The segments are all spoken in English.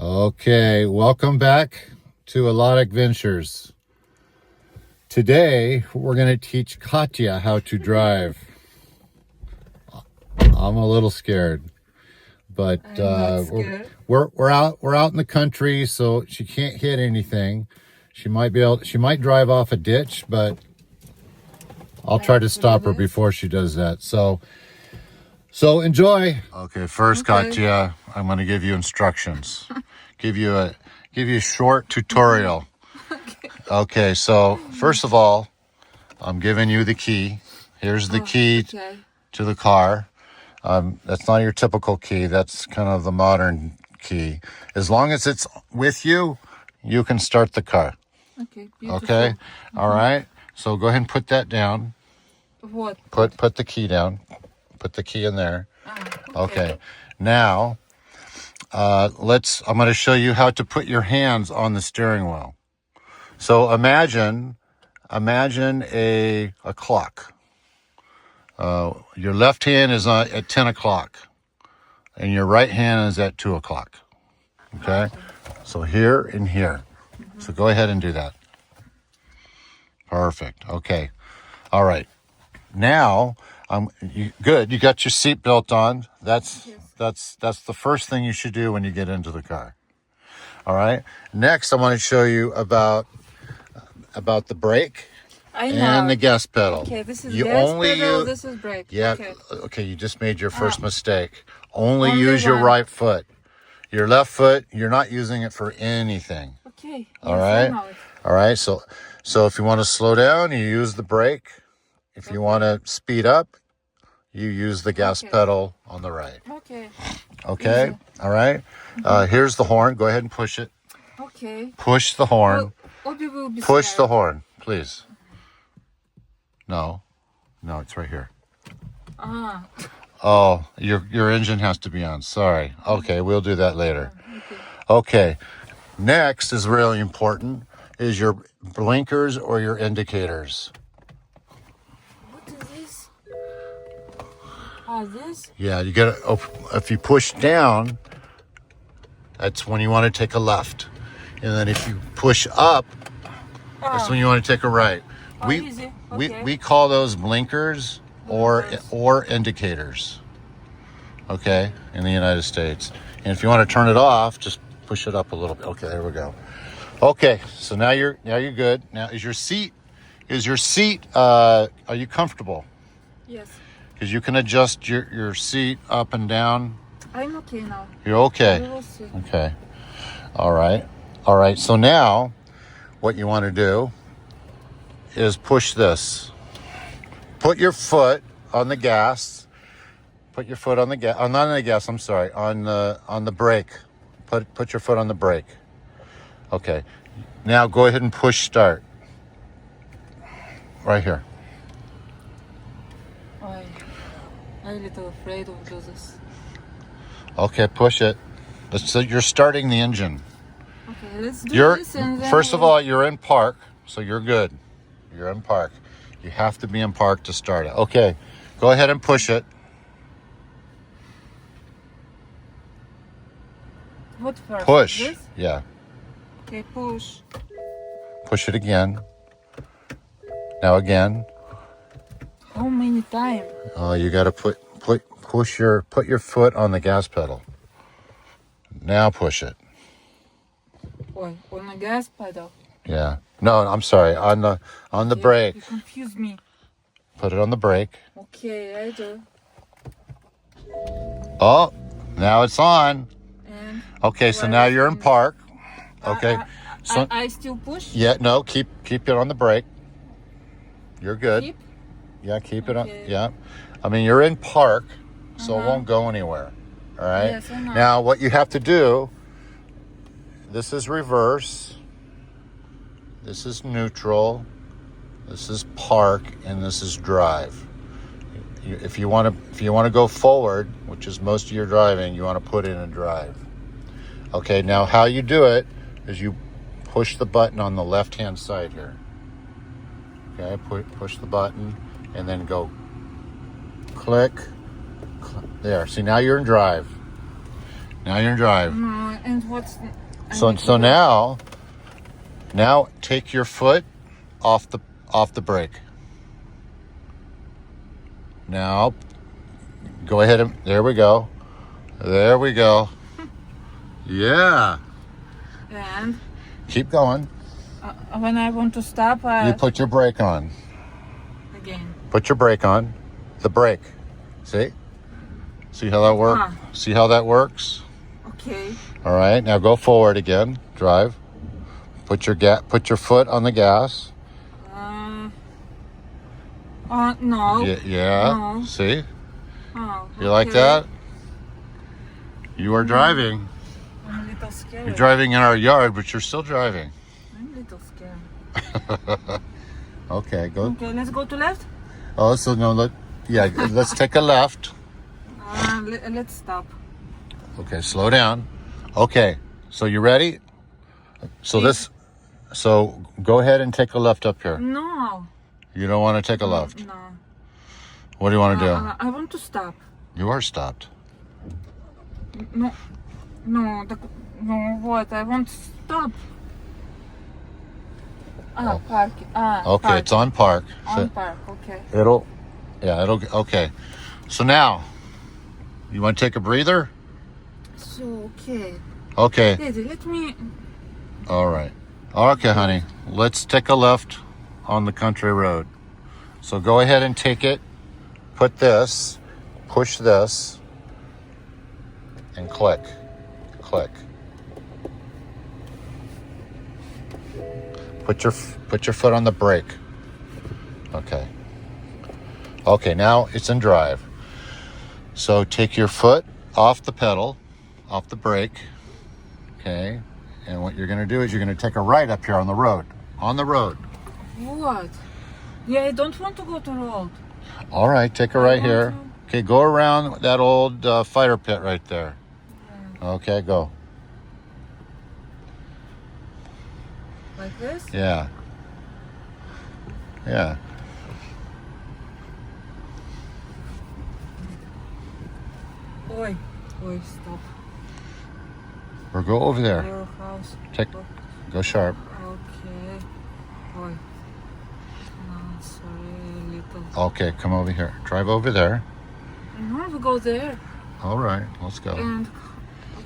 Okay, welcome back to A Lot of Adventures. Today, we're going to teach Katya how to drive. I'm a little scared, but we're out in the country, so she can't hit anything. She might drive off a ditch, but I'll try to stop her before she does that. So enjoy. Okay, first, Katya, I'm going to give you instructions. give you a short tutorial. Okay, so first of all, I'm giving you the key. Here's the key to the car. That's not your typical key. That's kind of the modern key. As long as it's with you, you can start the car. Okay, beautiful. Okay, all right. So go ahead and put that down. What? Put the key down. Put the key in there. Okay. Now, I'm going to show you how to put your hands on the steering wheel. So imagine a clock. Your left hand is at 10 o'clock, and your right hand is at 2 o'clock. Okay? So here and here. So go ahead and do that. Perfect. Okay. All right. Now, good. You got your seatbelt on. That's the first thing you should do when you get into the car. All right. Next, I want to show you about the brake and the gas pedal. Okay, this is gas pedal, this is brake. Yeah. Okay, you just made your first mistake. Only use your right foot. Your left foot, you're not using it for anything. Okay. All right. All right. So if you want to slow down, you use the brake. If you want to speed up, you use the gas pedal on the right. Okay. Okay. Easy. All right. Here's the horn. Go ahead and push it. Okay. Push the horn. Push the horn, please. No, it's right here. Oh, your engine has to be on. Sorry. Okay, we'll do that later. Okay. Next is really important is your blinkers or your indicators. What is this? This? Yeah, you got to. If you push down, that's when you want to take a left, and then if you push up, that's when you want to take a right. We call those blinkers or indicators. Okay, in the United States, and if you want to turn it off, just push it up a little bit. Okay, there we go. Okay, so now you're good. Now is your seat? Are you comfortable? Yes. Because you can adjust your seat up and down. I'm okay now. You're okay? Okay. All right. So now what you want to do is push this. Put your foot on the gas. Put your foot on the gas. Not on the gas, I'm sorry. On the brake. Put your foot on the brake. Okay. Now go ahead and push start. Right here. I'm a little afraid of this. Okay, push it. So you're starting the engine. Okay, let's do this. And then first of all, you're in park, so you're good. You're in park. You have to be in park to start it. Okay, go ahead and push it. What first? Push. This? Yeah. Okay, push. Push it again. Now again. How many times? Oh, you got to put your foot on the gas pedal. Now push it. On the gas pedal. Yeah. No, I'm sorry. On the brake. You confuse me. Put it on the brake. Okay, I do. Oh, now it's on. And okay, so now you're in park. Okay. So I still push? Yeah, no, keep it on the brake. You're good. Keep? Yeah, keep it on. Yeah. I mean, you're in park, so it won't go anywhere. All right? Yes, I know. Now, what you have to do, this is reverse. This is neutral. This is park, and this is drive. If you want to go forward, which is most of your driving, you want to put in a drive. Okay, now how you do it is you push the button on the left-hand side here. Okay, push the button and then go click. There, see, now you're in drive. No, And what's... So now take your foot off the brake. Now, go ahead and there we go. There we go. Yeah. And Keep going. when I want to stop, You put your brake on. again. Put your brake on. The brake. See? See how that works? Huh. See how that works? Okay. All right. Now go forward again. Drive. Put your foot on the gas. No. Yeah. No. See? Oh, You like okay. that? You are driving. I'm a little scared. You're driving in our yard, but you're still driving. I'm a little scared. Okay, go. Okay, let's go to left. Oh, so no, let's take a left. Let's stop. Okay, slow down. Okay, so you ready? So go ahead and take a left up here. No. You don't want to take a left. No. What do you want to do? I want to stop. You are stopped. No. No. No. What? I want to stop. Park. Okay, park. it's on park. On park. Okay. It'll okay. So now, you want to take a breather? So okay. Okay. Daddy, let me. All right. Okay, honey. Let's take a left on the country road. So go ahead and take it. Put this, push this, and click. Click. Put your foot on the brake. Okay. Okay, now it's in drive. So take your foot off the pedal, off the brake. Okay. And what you're going to do is you're going to take a right up here on the road. On the road. What? Yeah, I don't want to go to road. All right, take a right here. Okay, go around that old fire pit right there. Yeah. Okay, go. Like this? Yeah. Yeah. Oi, stop. Or go over there. Your house. Go sharp. Okay. Oi. Sorry, little. Okay, come over here. Drive over there. No, we go there. All right, let's go. And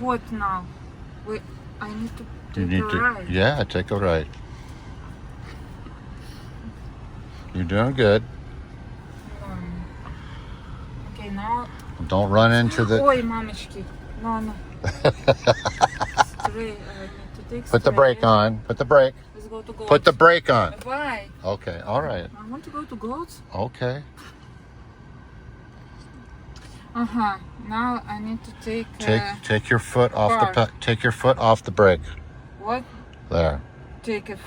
what now? Wait, I need to You take need a to, ride. yeah, take a right. You're doing good. Okay, now. Don't run into the. Oi, mamichki. No. Straight. I need to take Put the straight. brake on. Put the brake. Let's go to goats. Put the brake on. Why? Okay, all right. I want to go to goats. Okay. Now I need to take. Take your foot off park. take your foot off the brake. What? There. Take a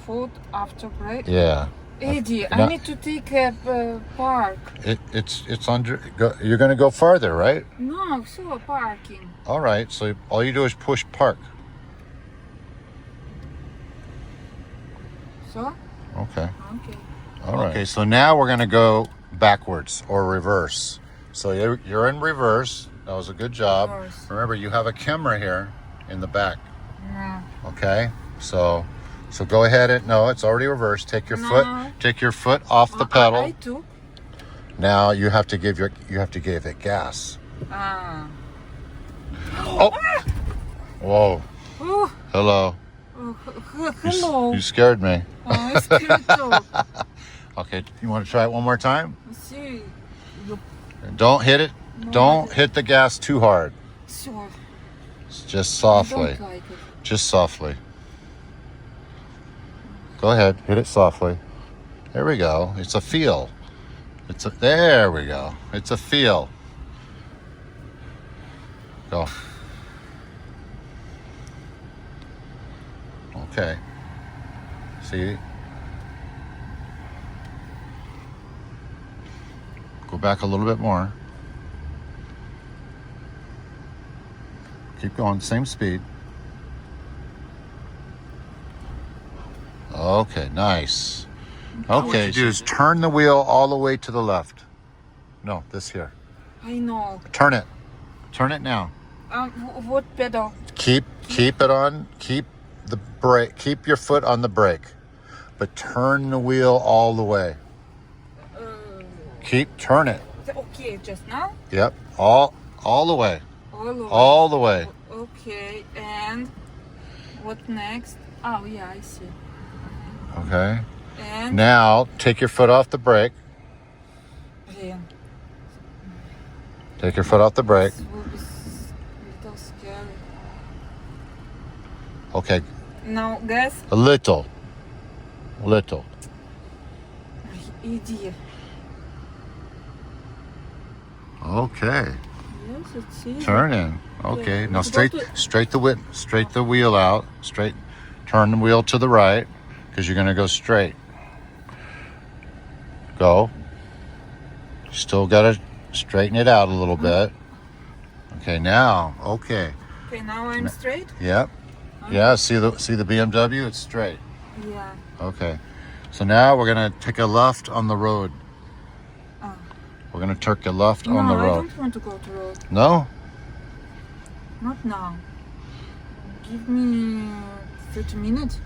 foot after break. Yeah. Eddie, No. I need to take a park. It's under. You're going to go farther, right? No, so parking. All right. So all you do is push park. So? Okay. Okay. All right. Okay. So now we're going to go backwards or reverse. So you're in reverse. That was a good job. Reverse. Remember, you have a camera here in the back. No. Okay. So go ahead and no, it's already reversed. Take your foot off the pedal. I took. Now you have to give it gas. Oh. Whoa. Oh, Hello. hello. You scared me. I scared too. Okay. You want to try it one more time? See, you. Don't hit it. No, Don't hit the gas too hard. Sure. Just softly. I don't like it. Just softly. Go ahead. Hit it softly. There we go. It's a feel. There we go. It's a feel. Go. Okay. See? Go back a little bit more. Keep going, same speed. Okay, nice. Okay, what you do is turn the wheel all the way to the left. No, this here. I know. Turn it. Turn it now. What pedal? keep it on. Keep the brake. Keep your foot on the brake, but turn the wheel all the way. Turn it. Okay, just now? Yep. All the way. All the way. Okay, and what next? Oh, yeah, I see. Okay. And now take your foot off the brake. Yeah. Take your foot off the brake. This will be a little scary. Okay. Now, gas. A little. Idiot. Okay. Yes, it's easy. Turn in. Okay. Yeah. Now straight the wheel out. Turn the wheel to the right because you're going to go straight. Go. Still got to straighten it out a little bit. Okay, now. Okay, now I'm straight? Yep. Okay. Yeah, see the BMW? It's straight. Yeah. Okay. So now we're going to take a left on the road. Oh. We're going to take a left on the No, I road. don't want to go to road. No? Not now. Give me 30 minutes.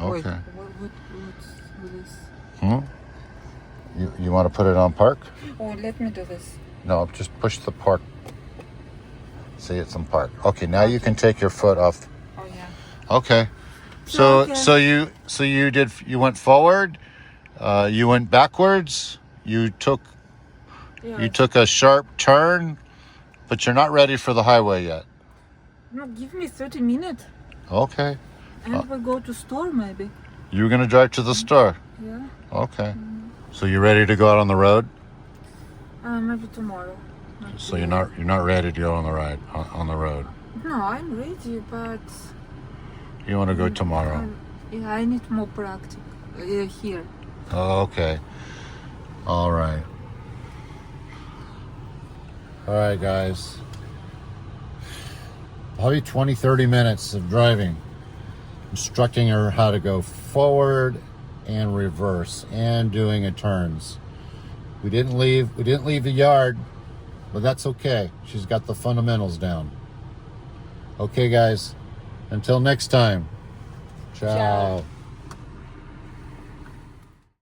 Okay. Wait, what's this? You want to put it on park? Oh, let me do this. No, just push the park. See, it's on park. Okay, now you can take your foot off. Oh, yeah. Okay. Okay. So you went forward, you went backwards, you took a sharp turn, but you're not ready for the highway yet. No, give me 30 minutes. Okay. And we go to store maybe. You're gonna drive to the store. Yeah. Okay. So you ready to go out on the road? Maybe tomorrow. So you're not ready to go on the road. No, I'm ready, but You want to go tomorrow? I need more practice here. Oh, okay. All right. All right, guys. Probably 20-30 minutes of driving, instructing her how to go forward and reverse and doing a turns. We didn't leave the yard, but that's okay. She's got the fundamentals down. Okay, guys. Until next time. Ciao.